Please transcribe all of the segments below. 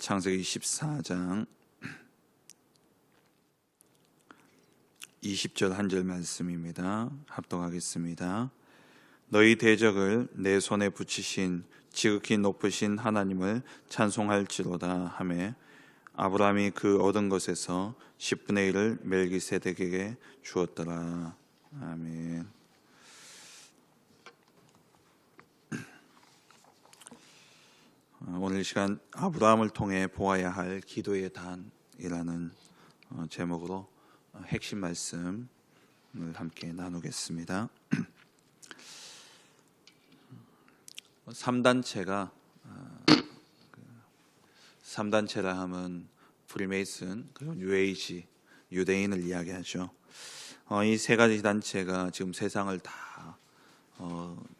창세기 14장 20절 한 절 말씀입니다. 합독하겠습니다. 너희 대적을 내 손에 붙이신 지극히 높으신 하나님을 찬송할지로다 하매 아브라함이 그 얻은 것에서 10분의 1을 멜기세덱에게 주었더라. 아멘. 오늘 이 시간 아브라함을 통해 보아야 할 기도의 단이라는 제목으로 핵심 말씀을 함께 나누겠습니다. 3단체라 하면 프리메이슨 그리고 뉴에이지 유대인을 이야기하죠. 이 세 가지 단체가 지금 세상을 다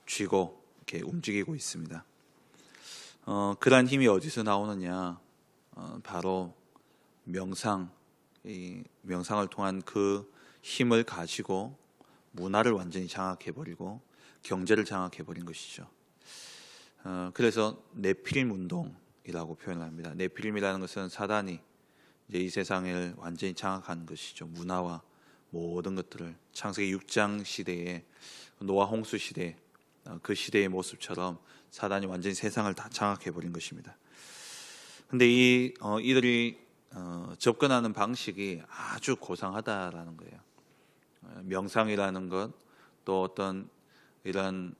쥐고 이렇게 움직이고 있습니다. 그러한 힘이 어디서 나오느냐? 바로 이 명상을 통한 그 힘을 가지고 문화를 완전히 장악해버리고 경제를 장악해버린 것이죠. 그래서 네피림 운동이라고 표현을 합니다. 네피림이라는 것은 사단이 이제 이 세상을 완전히 장악한 것이죠. 문화와 모든 것들을 창세기 6장 시대에 노아 홍수 시대 그 시대의 모습처럼 사단이 완전히 세상을 다 장악해버린 것입니다. 근데 이들이 접근하는 방식이 아주 고상하다라는 거예요. 명상이라는 것, 또 어떤 이런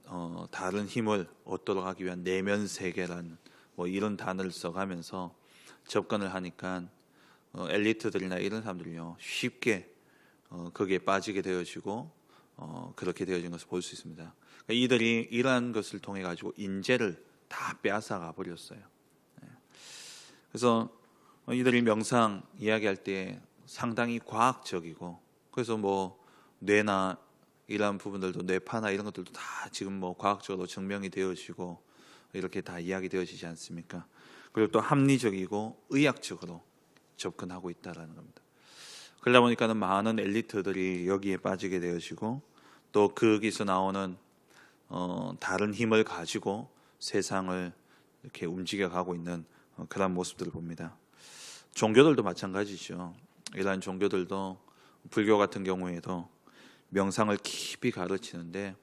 다른 힘을 얻도록 하기 위한 내면 세계라는 이런 단어를 써가면서 접근을 하니까 엘리트들이나 이런 사람들이요 쉽게 거기에 빠지게 되어지고 그렇게 되어진 것을 볼 수 있습니다. 그러니까 이들이 이러한 것을 통해 가지고 인재를 다 빼앗아가 버렸어요. 그래서 이들이 명상 이야기할 때 상당히 과학적이고, 그래서 뇌나 이러한 부분들도 뇌파나 이런 것들도 다 지금 과학적으로 증명이 되어지고 이렇게 다 이야기되어지지 않습니까? 그리고 또 합리적이고 의학적으로 접근하고 있다라는 겁니다. 그러다 보니까는 많은 엘리트들이 여기에 빠지게 되어지고, 또 거기서 나오는 다른 힘을 가지고 세상을 이렇게 움직여가고 있는 그런 모습들을 봅니다. 종교들도 마찬가지죠. 이러한 종교들도 불교 같은 경우에도 명상을 깊이 가르치는데,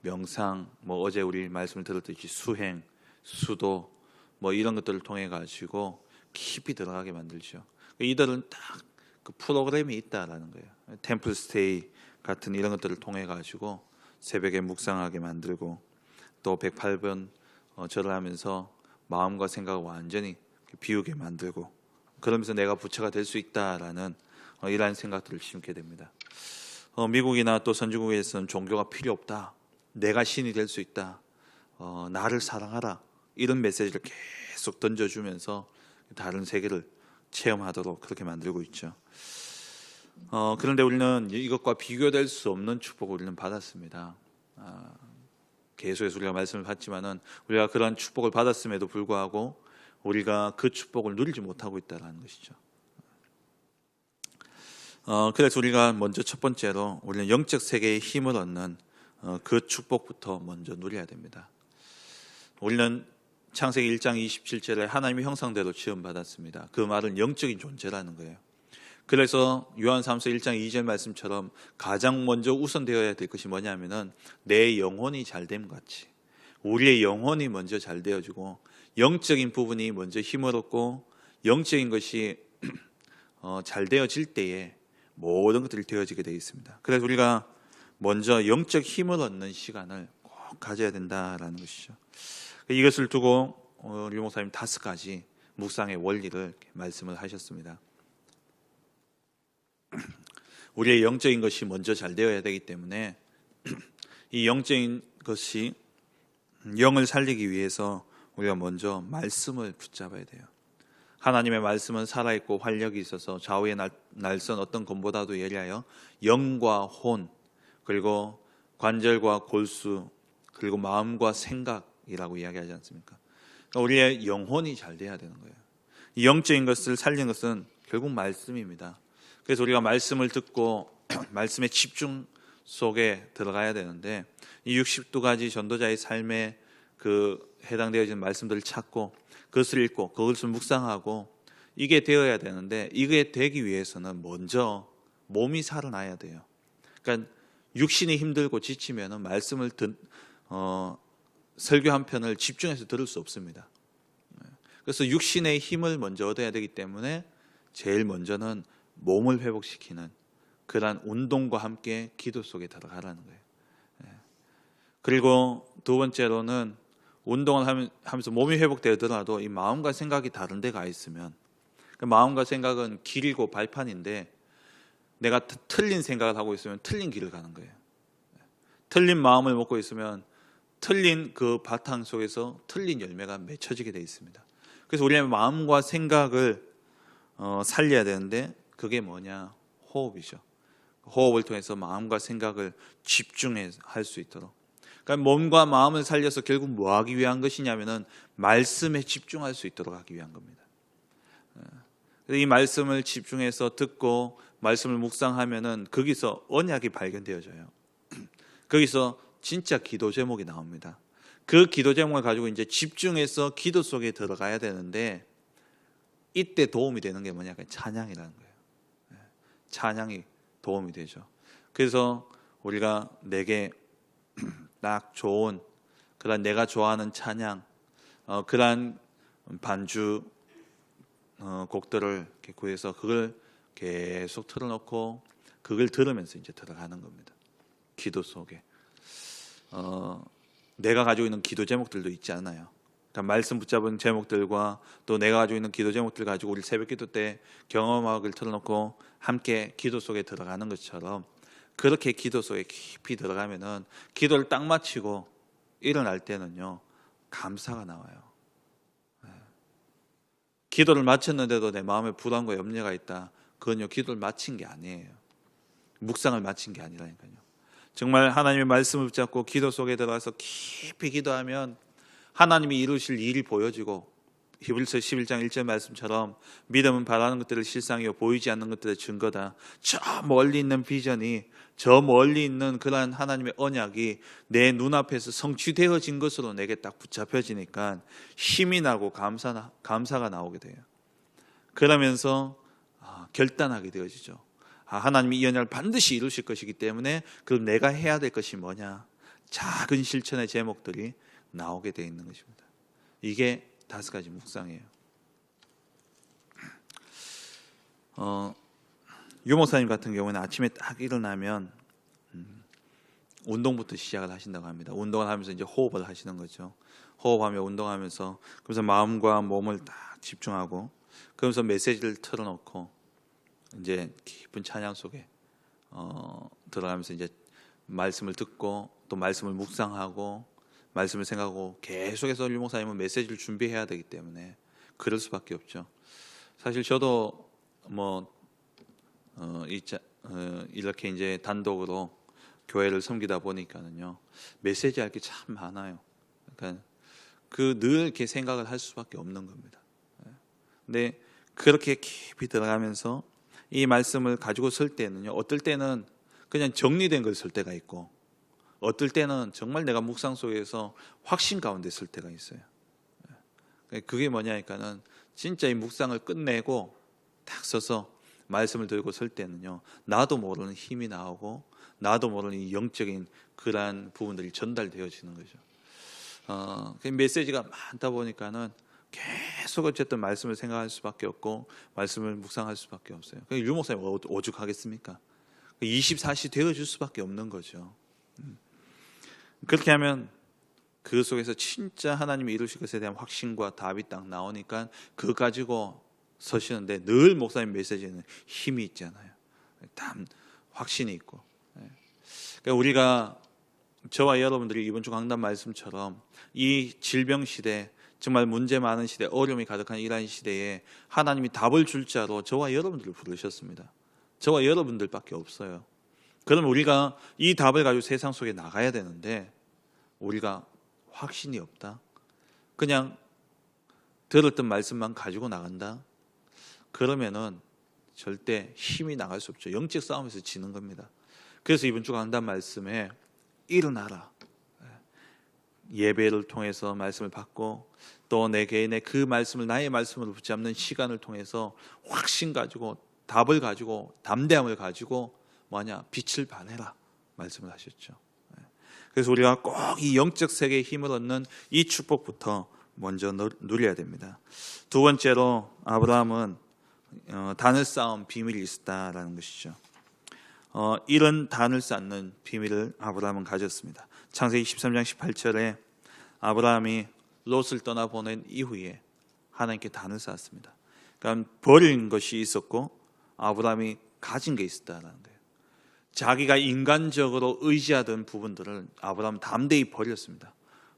명상 어제 우리 말씀을 들었듯이 수행, 수도 이런 것들을 통해 가지고 깊이 들어가게 만들죠. 이들은 딱 그 프로그램이 있다라는 거예요. 템플 스테이 같은 이런 것들을 통해 가지고 새벽에 묵상하게 만들고, 또 108번 절을 하면서 마음과 생각을 완전히 비우게 만들고, 그러면서 내가 부처가 될 수 있다라는 이러한 생각들을 심게 됩니다. 미국이나 또 선진국에서는 종교가 필요 없다, 내가 신이 될 수 있다, 나를 사랑하라, 이런 메시지를 계속 던져주면서 다른 세계를 체험하도록 그렇게 만들고 있죠. 그런데 우리는 이것과 비교될 수 없는 축복을 우리는 받았습니다. 계속해서 우리가 말씀을 받지만은 우리가 그러한 축복을 받았음에도 불구하고 우리가 그 축복을 누리지 못하고 있다는 것이죠. 그래서 우리가 먼저 첫 번째로 우리는 영적 세계의 힘을 얻는 그 축복부터 먼저 누려야 됩니다. 우리는 창세기 1장 27절에 하나님의 형상대로 지음받았습니다. 그 말은 영적인 존재라는 거예요. 그래서 요한사무서 1장 2절 말씀처럼 가장 먼저 우선되어야 될 것이 뭐냐면은 내 영혼이 잘됨 같이 우리의 영혼이 먼저 잘 되어지고, 영적인 부분이 먼저 힘을 얻고 영적인 것이 잘 되어질 때에 모든 것들이 되어지게 되어 있습니다. 그래서 우리가 먼저 영적 힘을 얻는 시간을 꼭 가져야 된다라는 것이죠. 이것을 두고 우리 목사님 5가지 묵상의 원리를 말씀을 하셨습니다. 우리의 영적인 것이 먼저 잘 되어야 되기 때문에 이 영적인 것이 영을 살리기 위해서 우리가 먼저 말씀을 붙잡아야 돼요. 하나님의 말씀은 살아있고 활력이 있어서 좌우의 날선 어떤 검보다도 예리하여 영과 혼, 그리고 관절과 골수, 그리고 마음과 생각이라고 이야기하지 않습니까? 그러니까 우리의 영혼이 잘 돼야 되는 거예요. 이 영적인 것을 살리는 것은 결국 말씀입니다. 그래서 우리가 말씀을 듣고 말씀의 집중 속에 들어가야 되는데, 이 62가지 전도자의 삶의 그 해당되어지는 말씀들을 찾고 그것을 읽고 그것을 묵상하고 이게 되어야 되는데 이게 되기 위해서는 먼저 몸이 살아나야 돼요. 그러니까 육신이 힘들고 지치면은 말씀을 설교 한 편을 집중해서 들을 수 없습니다. 그래서 육신의 힘을 먼저 얻어야 되기 때문에 제일 먼저는 몸을 회복시키는 그러한 운동과 함께 기도 속에 들어가라는 거예요. 그리고 두 번째로는 운동을 하면서 몸이 회복되더라도 이 마음과 생각이 다른 데 가 있으면 그 마음과 생각은 길이고 발판인데 내가 틀린 생각을 하고 있으면 틀린 길을 가는 거예요. 틀린 마음을 먹고 있으면 틀린 그 바탕 속에서 틀린 열매가 맺혀지게 되어 있습니다. 그래서 우리의 마음과 생각을 살려야 되는데 그게 뭐냐? 호흡이죠. 호흡을 통해서 마음과 생각을 집중할 수 있도록. 그러니까 몸과 마음을 살려서 결국 뭐 하기 위한 것이냐면은 말씀에 집중할 수 있도록 하기 위한 겁니다. 이 말씀을 집중해서 듣고 말씀을 묵상하면은 거기서 언약이 발견되어져요. 거기서 진짜 기도 제목이 나옵니다. 그 기도 제목을 가지고 이제 집중해서 기도 속에 들어가야 되는데 이때 도움이 되는 게 뭐냐? 찬양이라는 거예요. 찬양이 도움이 되죠. 그래서 우리가 내게 딱 좋은 그런 내가 좋아하는 찬양, 그런 반주 곡들을 이렇게 구해서 그걸 계속 틀어놓고 그걸 들으면서 이제 들어가는 겁니다. 기도 속에 내가 가지고 있는 기도 제목들도 있지 않아요. 그러니까 말씀 붙잡은 제목들과 또 내가 가지고 있는 기도 제목들 가지고 우리 새벽기도 때 경험학을 틀어놓고 함께 기도 속에 들어가는 것처럼 그렇게 기도 속에 깊이 들어가면은 기도를 딱 마치고 일어날 때는요 감사가 나와요. 기도를 마쳤는데도 내 마음에 불안과 염려가 있다. 그건요 기도를 마친 게 아니에요. 묵상을 마친 게 아니라니까요. 정말 하나님의 말씀을 붙잡고 기도 속에 들어가서 깊이 기도하면 하나님이 이루실 일이 보여지고 히브리서 11장 1절 말씀처럼 믿음은 바라는 것들을 실상이요 보이지 않는 것들의 증거다. 저 멀리 있는 비전이 저 멀리 있는 그러한 하나님의 언약이 내 눈앞에서 성취되어진 것으로 내게 딱 붙잡혀지니까 힘이 나고 감사가 나오게 돼요. 그러면서 결단하게 되어지죠. 하나님이 이 언약을 반드시 이루실 것이기 때문에 그럼 내가 해야 될 것이 뭐냐? 작은 실천의 제목들이 나오게 되어 있는 것입니다. 이게 5가지 묵상이에요. 유목사님 같은 경우는 아침에 딱 일어나면 운동부터 시작을 하신다고 합니다. 운동을 하면서 이제 호흡을 하시는 거죠. 호흡하며 운동하면서 그래서 마음과 몸을 딱 집중하고 그러면서 메시지를 틀어놓고 이제 깊은 찬양 속에 들어가면서 이제 말씀을 듣고 또 말씀을 묵상하고 말씀을 생각하고 계속해서 유목사님은 메시지를 준비해야 되기 때문에 그럴 수밖에 없죠. 사실 저도 이렇게 이제 단독으로 교회를 섬기다 보니까는요 메시지 할 게 참 많아요. 그러니까 늘 이렇게 생각을 할 수밖에 없는 겁니다. 근데 그렇게 깊이 들어가면서 이 말씀을 가지고 설 때는요 어떨 때는 그냥 정리된 걸 쓸 때가 있고 어떨 때는 정말 내가 묵상 속에서 확신 가운데 쓸 때가 있어요. 그게 뭐냐니까는 진짜 이 묵상을 끝내고 딱 서서 말씀을 들고 설 때는요 나도 모르는 힘이 나오고 나도 모르는 이 영적인 그러한 부분들이 전달되어지는 거죠. 메시지가 많다 보니까는 계속 어쨌든 말씀을 생각할 수밖에 없고 말씀을 묵상할 수밖에 없어요. 유 목사님 오죽하겠습니까? 24시 되어줄 수밖에 없는 거죠. 그렇게 하면 그 속에서 진짜 하나님이 이루실 것에 대한 확신과 답이 딱 나오니까 그거 가지고 서시는데 늘 목사님 메시지는 힘이 있잖아요. 확신이 있고. 그러니까 우리가 저와 여러분들이 이번 주 강단 말씀처럼 이 질병 시대 정말 문제 많은 시대 어려움이 가득한 이러한 시대에 하나님이 답을 줄 자로 저와 여러분들을 부르셨습니다. 저와 여러분들밖에 없어요. 그럼 우리가 이 답을 가지고 세상 속에 나가야 되는데 우리가 확신이 없다. 그냥 들었던 말씀만 가지고 나간다. 그러면은 절대 힘이 나갈 수 없죠. 영적 싸움에서 지는 겁니다. 그래서 이번 주 강단 말씀에 일어나라. 예배를 통해서 말씀을 받고 또 내 개인의 그 말씀을 나의 말씀으로 붙잡는 시간을 통해서 확신 가지고 답을 가지고 담대함을 가지고 뭐냐 빛을 발해라 말씀을 하셨죠. 그래서 우리가 꼭 이 영적 세계의 힘을 얻는 이 축복부터 먼저 누려야 됩니다. 두 번째로 아브라함은 단을 쌓은 비밀이 있었다라는 것이죠. 이런 단을 쌓는 비밀을 아브라함은 가졌습니다. 창세기 13장 18절에 아브라함이 롯을 떠나보낸 이후에 하나님께 단을 쌓았습니다. 그러니까 버린 것이 있었고 아브라함이 가진 게 있었다라는 거예요. 자기가 인간적으로 의지하던 부분들을 아브라함은 담대히 버렸습니다.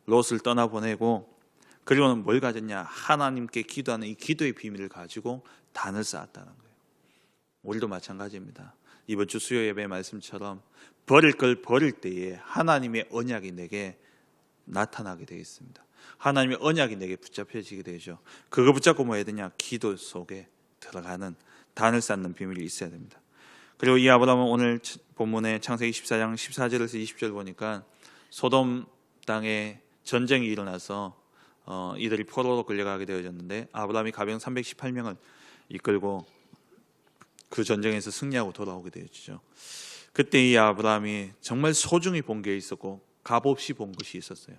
롯을 떠나보내고 그리고는 뭘 가졌냐? 하나님께 기도하는 이 기도의 비밀을 가지고 단을 쌓았다는 거예요. 우리도 마찬가지입니다. 이번 주 수요 예배의 말씀처럼 버릴 걸 버릴 때에 하나님의 언약이 내게 나타나게 되어 있습니다. 하나님의 언약이 내게 붙잡혀지게 되죠. 그거 붙잡고 뭐 해야 되냐? 기도 속에 들어가는 단을 쌓는 비밀이 있어야 됩니다. 그리고 이 아브라함은 오늘 본문에 창세기 14장 14절에서 20절 보니까 소돔 땅에 전쟁이 일어나서 이들이 포로로 끌려가게 되어졌는데 아브라함이 가병 318명을 이끌고 그 전쟁에서 승리하고 돌아오게 되었죠. 그때 이 아브라함이 정말 소중히 본 게 있었고 값없이 본 것이 있었어요.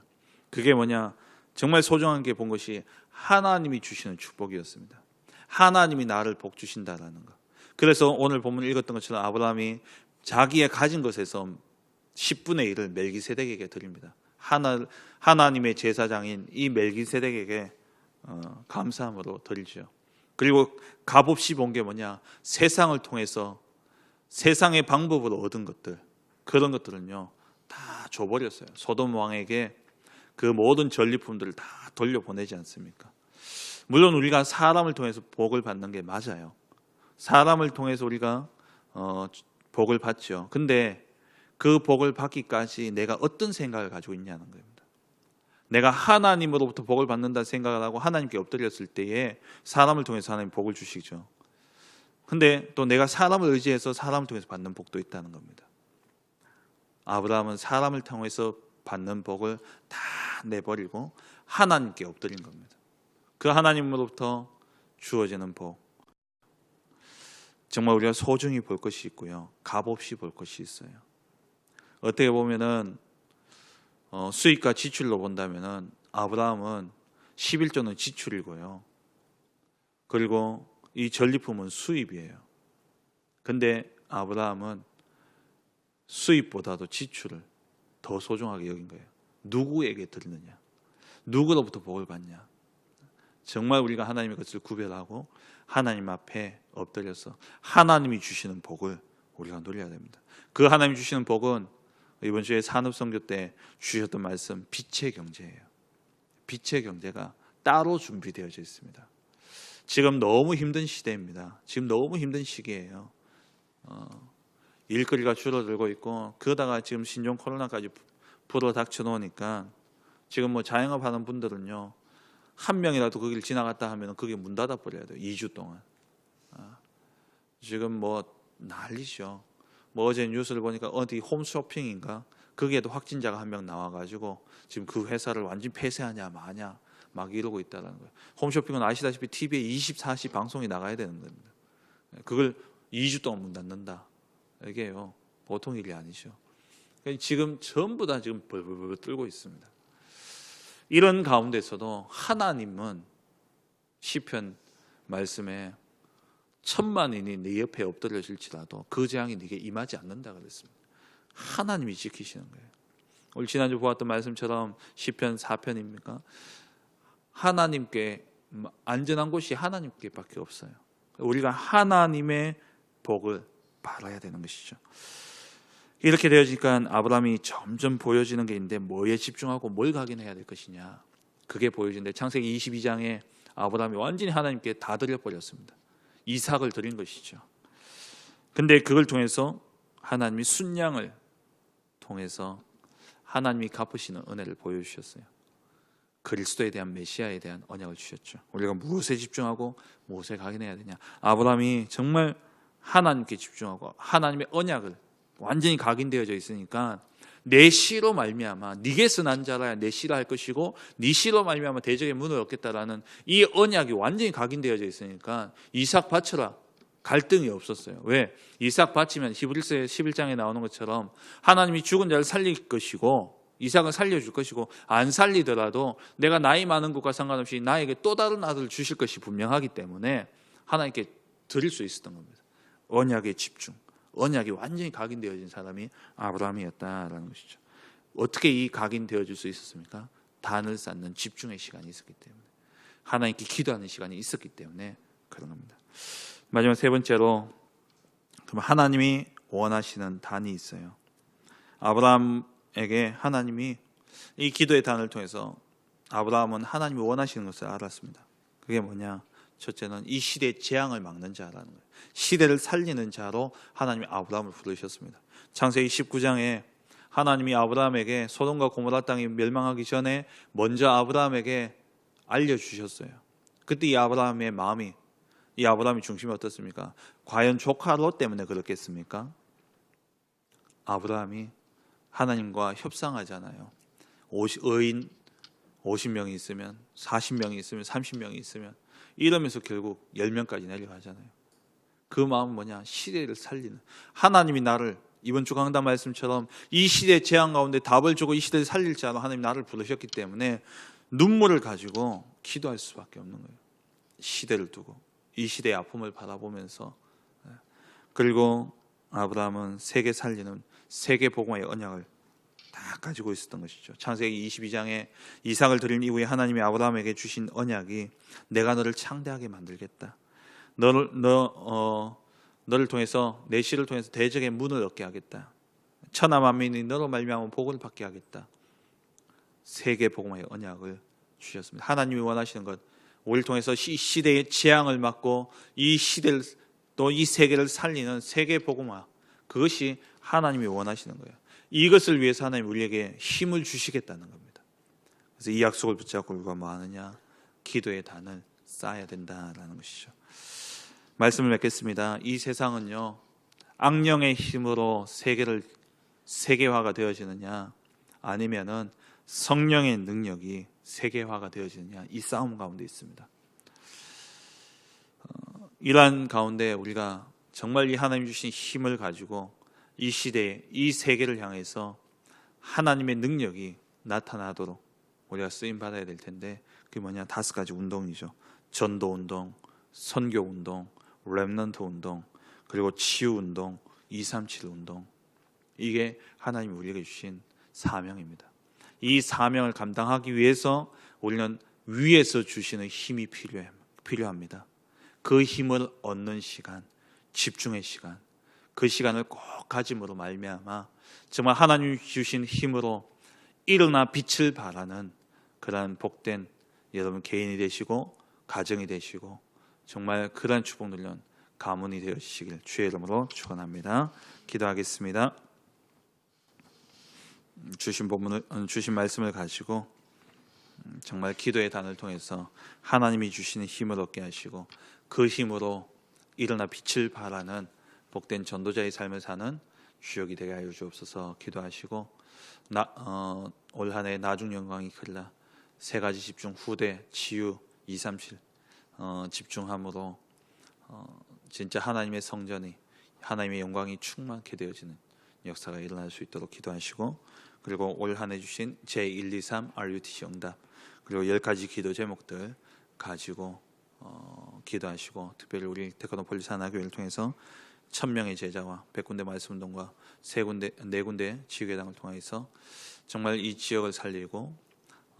그게 뭐냐? 정말 소중한 게 본 것이 하나님이 주시는 축복이었습니다. 하나님이 나를 복 주신다라는 것. 그래서 오늘 본문 읽었던 것처럼 아브라함이 자기의 가진 것에서 10분의 1을 멜기세덱에게 드립니다. 하나님의 제사장인 이 멜기세덱에게 감사함으로 드리죠. 그리고 값없이 본 게 뭐냐? 세상을 통해서 세상의 방법으로 얻은 것들, 그런 것들은요 다 줘버렸어요. 소돔 왕에게 그 모든 전리품들을 다 돌려보내지 않습니까? 물론 우리가 사람을 통해서 복을 받는 게 맞아요. 사람을 통해서 우리가 복을 받죠. 근데 그 복을 받기까지 내가 어떤 생각을 가지고 있냐는 겁니다. 내가 하나님으로부터 복을 받는다 생각을 하고 하나님께 엎드렸을 때에 사람을 통해서 하나님 복을 주시죠. 근데 또 내가 사람을 의지해서 사람을 통해서 받는 복도 있다는 겁니다. 아브라함은 사람을 통해서 받는 복을 다 내버리고 하나님께 엎드린 겁니다. 그 하나님으로부터 주어지는 복, 정말 우리가 소중히 볼 것이 있고요, 값없이 볼 것이 있어요. 어떻게 보면은 수입과 지출로 본다면은 아브라함은 11조는 지출이고요, 그리고 이 전리품은 수입이에요. 근데 아브라함은 수입보다도 지출을 더 소중하게 여긴 거예요. 누구에게 드리느냐, 누구로부터 복을 받냐. 정말 우리가 하나님의 것을 구별하고 하나님 앞에 엎드려서 하나님이 주시는 복을 우리가 누려야 됩니다. 그 하나님이 주시는 복은 이번 주에 산업선교 때 주셨던 말씀, 빛의 경제예요. 빛의 경제가 따로 준비되어져 있습니다. 지금 너무 힘든 시대입니다. 지금 너무 힘든 시기예요. 일거리가 줄어들고 있고, 그러다가 지금 신종 코로나까지 불어 닥쳐 놓으니까 지금 뭐 자영업 하는 분들은요, 한 명이라도 거기를 지나갔다 하면 그게 문 닫아 버려야 돼요. 2주 동안. 지금 뭐 난리죠. 뭐 어제 뉴스를 보니까 어디 홈쇼핑인가, 거기에도 확진자가 한 명 나와가지고 지금 그 회사를 완전 폐쇄하냐 마냐 막 이러고 있다는 거예요. 홈쇼핑은 아시다시피 TV에 24시 방송이 나가야 되는 겁니다. 그걸 2주 동안 문 닫는다. 이게요 보통 일이 아니죠. 지금 전부 다 지금 벌벌벌 떨고 있습니다. 이런 가운데서도 하나님은 시편 말씀에 천만인이 네 옆에 엎드려질지라도 그 재앙이 네게 임하지 않는다 그랬습니다. 하나님이 지키시는 거예요. 우리 지난주 보았던 말씀처럼 시편 4편입니까? 하나님께 안전한 곳이 하나님께밖에 없어요. 우리가 하나님의 복을 바라야 되는 것이죠. 이렇게 되어지니까 아브라함이 점점 보여지는 게 있는데 뭐에 집중하고 뭘 각인해야 될 것이냐, 그게 보여지는데 창세기 22장에 아브라함이 완전히 하나님께 다 드려버렸습니다. 이삭을 드린 것이죠. 근데 그걸 통해서 하나님이 순양을 통해서 하나님이 갚으시는 은혜를 보여주셨어요. 그리스도에 대한 메시아에 대한 언약을 주셨죠. 우리가 무엇에 집중하고 무엇에 각인해야 되냐, 아브라함이 정말 하나님께 집중하고 하나님의 언약을 완전히 각인되어져 있으니까 내 씨로 말미암아 네게서 난 자라야 내 씨라 할 것이고 네 씨로 말미암아 대적의 문을 얻겠다라는 이 언약이 완전히 각인되어져 있으니까 이삭 바쳐라 갈등이 없었어요. 왜? 이삭 바치면 히브리서 11장에 나오는 것처럼 하나님이 죽은 자를 살릴 것이고 이삭은 살려줄 것이고 안 살리더라도 내가 나이 많은 것과 상관없이 나에게 또 다른 아들을 주실 것이 분명하기 때문에 하나님께 드릴 수 있었던 겁니다. 언약의 집중, 언약이 완전히 각인되어진 사람이 아브라함이었다라는 것이죠. 어떻게 이 각인되어질 수 있었습니까? 단을 쌓는 집중의 시간이 있었기 때문에, 하나님께 기도하는 시간이 있었기 때문에 그런 겁니다. 마지막 세 번째로, 그럼 하나님이 원하시는 단이 있어요. 아브라함에게 하나님이 이 기도의 단을 통해서 아브라함은 하나님이 원하시는 것을 알았습니다. 그게 뭐냐? 첫째는 이 시대의 재앙을 막는 자라는 거예요. 시대를 살리는 자로 하나님이 아브라함을 부르셨습니다. 창세기 19장에 하나님이 아브라함에게 소돔과 고모라 땅이 멸망하기 전에 먼저 아브라함에게 알려주셨어요. 그때 이 아브라함의 마음이, 이 아브라함의 중심이 어떻습니까? 과연 조카 롯 때문에 그렇겠습니까? 아브라함이 하나님과 협상하잖아요. 의인 50명이 있으면, 40명이 있으면, 30명이 있으면, 이러면서 결국 10명까지 내려가잖아요. 그 마음은 뭐냐? 시대를 살리는, 하나님이 나를, 이번 주 강단 말씀처럼 이 시대의 재앙 가운데 답을 주고 이 시대를 살릴 자로 하나님 나를 부르셨기 때문에 눈물을 가지고 기도할 수밖에 없는 거예요. 시대를 두고 이 시대의 아픔을 바라보면서. 그리고 아브라함은 세계 살리는 세계 복음의 언약을 다 가지고 있었던 것이죠. 창세기 22장에 이삭을 드린 이후에 하나님이 아브라함에게 주신 언약이 내가 너를 창대하게 만들겠다. 너를 통해서, 내 씨를 통해서 대적의 문을 얻게 하겠다. 천하 만민이 너로 말미암아 복을 받게 하겠다. 세계 복음의 언약을 주셨습니다. 하나님이 원하시는 것, 우리를 통해서 이 시대의 재앙을 막고 이 시대를, 또 이 세계를 살리는 세계 복음화, 그것이 하나님이 원하시는 거예요. 이것을 위해서 하나님 우리에게 힘을 주시겠다는 겁니다. 그래서 이 약속을 붙잡고 우리가 뭐 하느냐? 기도의 단을 쌓아야 된다라는 것이죠. 말씀을 맺겠습니다. 이 세상은요, 악령의 힘으로 세계화가 되어지느냐, 아니면은 성령의 능력이 세계화가 되어지느냐, 이 싸움 가운데 있습니다. 이러한 가운데 우리가 정말 이 하나님 주신 힘을 가지고 이 시대에, 이 세계를 향해서 하나님의 능력이 나타나도록 우리가 쓰임 받아야 될 텐데, 그게 뭐냐? 5가지 운동이죠. 전도 운동, 선교 운동, 렘넌트 운동, 그리고 치유 운동, 237 운동. 이게 하나님이 우리에게 주신 사명입니다. 이 사명을 감당하기 위해서 우리는 위에서 주시는 힘이 필요합니다. 그 힘을 얻는 시간, 집중의 시간, 그 시간을 꼭 가짐으로 말미암아 정말 하나님이 주신 힘으로 일어나 빛을 발하는 그러한 복된 여러분 개인이 되시고 가정이 되시고 정말 그러한 축복 누리는 가문이 되시길 주의 이름으로 축원합니다. 기도하겠습니다. 주신 말씀을 가지고 정말 기도의 단을 통해서 하나님이 주시는 힘을 얻게 하시고 그 힘으로 일어나 빛을 발하는 복된 전도자의 삶을 사는 주역이 되게 하여 주옵소서. 기도하시고 올 한 해 나중 영광이 크리라. 3가지 집중, 후대, 치유, 237 집중함으로 진짜 하나님의 성전이, 하나님의 영광이 충만케 되어지는 역사가 일어날 수 있도록 기도하시고, 그리고 올 한 해 주신 제123 RUTC 응답, 그리고 10가지 기도 제목들 가지고 기도하시고, 특별히 우리 테크노폴리스 하나교회를 통해서 1000명의 제자와 100군데 말씀운동과 4군데 지휘회당을 통해서 정말 이 지역을 살리고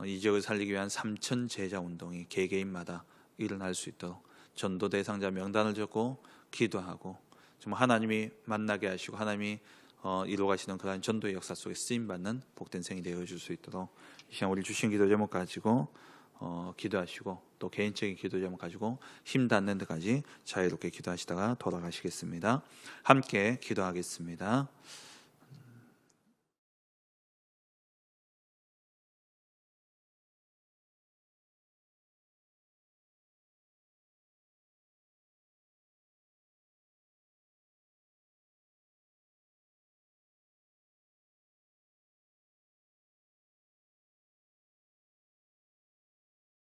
이 지역을 살리기 위한 3000 제자 운동이 개개인마다 일어날 수 있도록 전도 대상자 명단을 적고 기도하고, 정말 하나님이 만나게 하시고 하나님이 이루어가시는 그런 전도의 역사 속에 쓰임받는 복된 생이 되어줄 수 있도록 이 시간 우리 주신 기도 제목 가지고 기도하시고, 또 개인적인 기도 제목 가지고 힘 닿는 데까지 자유롭게 기도하시다가 돌아가시겠습니다. 함께 기도하겠습니다.